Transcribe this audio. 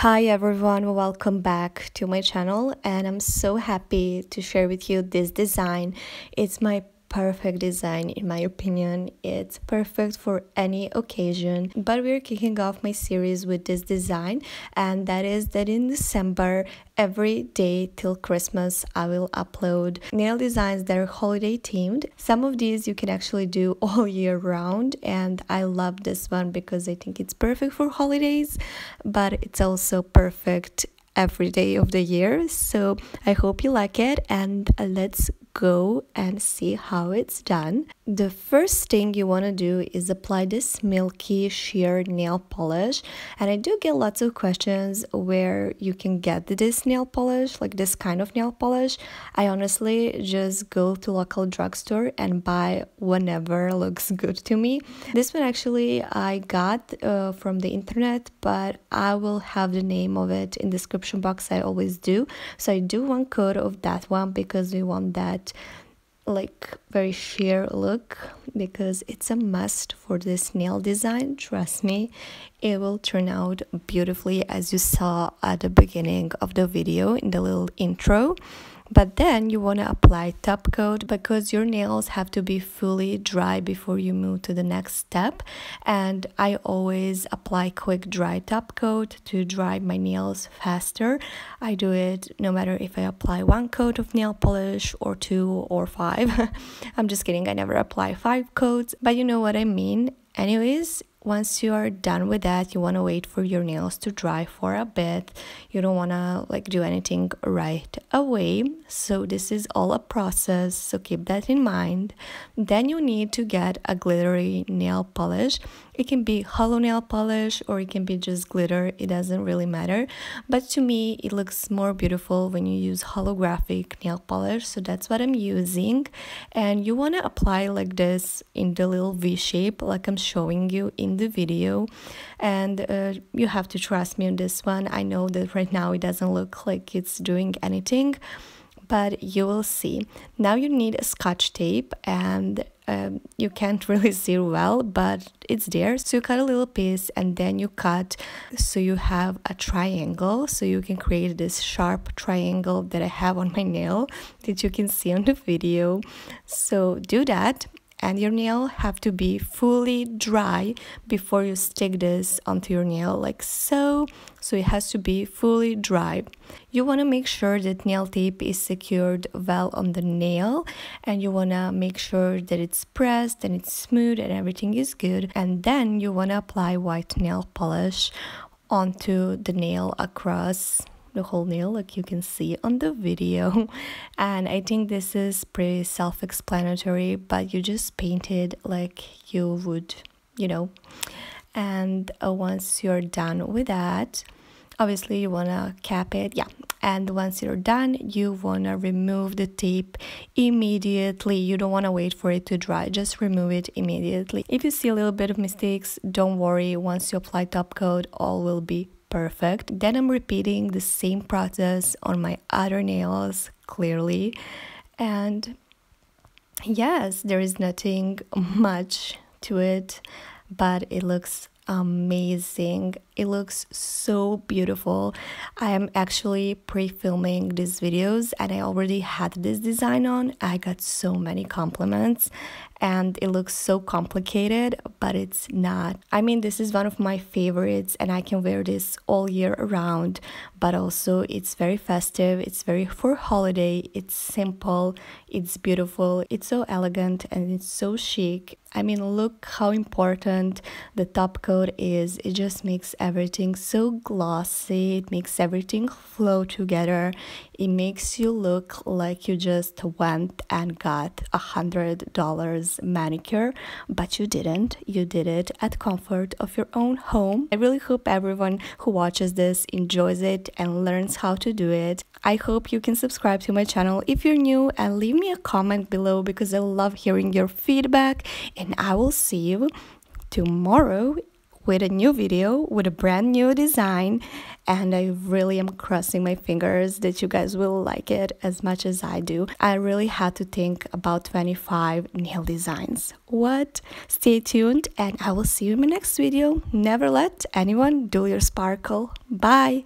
Hi everyone, welcome back to my channel, and I'm so happy to share with you this design. It's my perfect design in my opinion. It's perfect for any occasion, but we're kicking off my series with this design, and that is that in December every day till Christmas I will upload nail designs that are holiday themed. Some of these you can actually do all year round, and I love this one because I think it's perfect for holidays, but it's also perfect every day of the year. So I hope you like it, and let's go and see how it's done. The first thing you want to do is apply this Milky shear nail polish, and I do get lots of questions where you can get this nail polish, like this kind of nail polish. I honestly just go to local drugstore and buy whatever looks good to me. This one actually I got from the internet, but I will have the name of it in the description box. I always do. So I do one coat of that one because we want that like very sheer look, because it's a must for this nail design. Trust me, it will turn out beautifully, as you saw at the beginning of the video in the little intro. But then you want to apply top coat because your nails have to be fully dry before you move to the next step. And I always apply quick dry top coat to dry my nails faster. I do it no matter if I apply one coat of nail polish or two or five. I'm just kidding, I never apply 5 coats, but you know what I mean. Anyways, once you are done with that, you want to wait for your nails to dry for a bit. You don't want to do anything right away. So this is all a process, so keep that in mind. Then you need to get a glittery nail polish. It can be hollow nail polish or it can be just glitter, it doesn't really matter. But to me, it looks more beautiful when you use holographic nail polish, so that's what I'm using. And you want to apply like this in the little V shape like I'm showing you in the video. And you have to trust me on this one. I know that right now it doesn't look like it's doing anything, but you will see. Now you need a scotch tape, and you can't really see well, but it's there. So you cut a little piece and then you cut so you have a triangle, so you can create this sharp triangle that I have on my nail that you can see on the video. So do that. And your nail have to be fully dry before you stick this onto your nail like so. So it has to be fully dry. You want to make sure that nail tape is secured well on the nail, and you want to make sure that it's pressed and it's smooth and everything is good. And then you want to apply white nail polish onto the nail across the whole nail like you can see on the video. And I think this is pretty self-explanatory, but you just paint it like you would, and once you're done with that, obviously you want to cap it, and once you're done, you want to remove the tape immediately. You don't want to wait for it to dry, just remove it immediately. If you see a little bit of mistakes, don't worry, once you apply top coat, all will be perfect. Then I'm repeating the same process on my other nails, clearly. And yes, there is nothing much to it, but it looks amazing. It looks so beautiful. I am actually pre-filming these videos and I already had this design on. I got so many compliments, and it looks so complicated, but it's not. I mean, this is one of my favorites and I can wear this all year around, but also it's very festive, it's very for holiday, it's simple, it's beautiful, it's so elegant, and it's so chic. I mean, look how important the top coat is. It just makes everything so glossy, it makes everything flow together. It makes you look like you just went and got $100 manicure, but you didn't. You did it at comfort of your own home. I really hope everyone who watches this enjoys it and learns how to do it. I hope you can subscribe to my channel if you're new, and leave me a comment below because I love hearing your feedback. And I will see you tomorrow with a new video with a brand new design, and I really am crossing my fingers that you guys will like it as much as I do. I really had to think about 25 nail designs. What? Stay tuned and I will see you in my next video. Never let anyone dull your sparkle. Bye!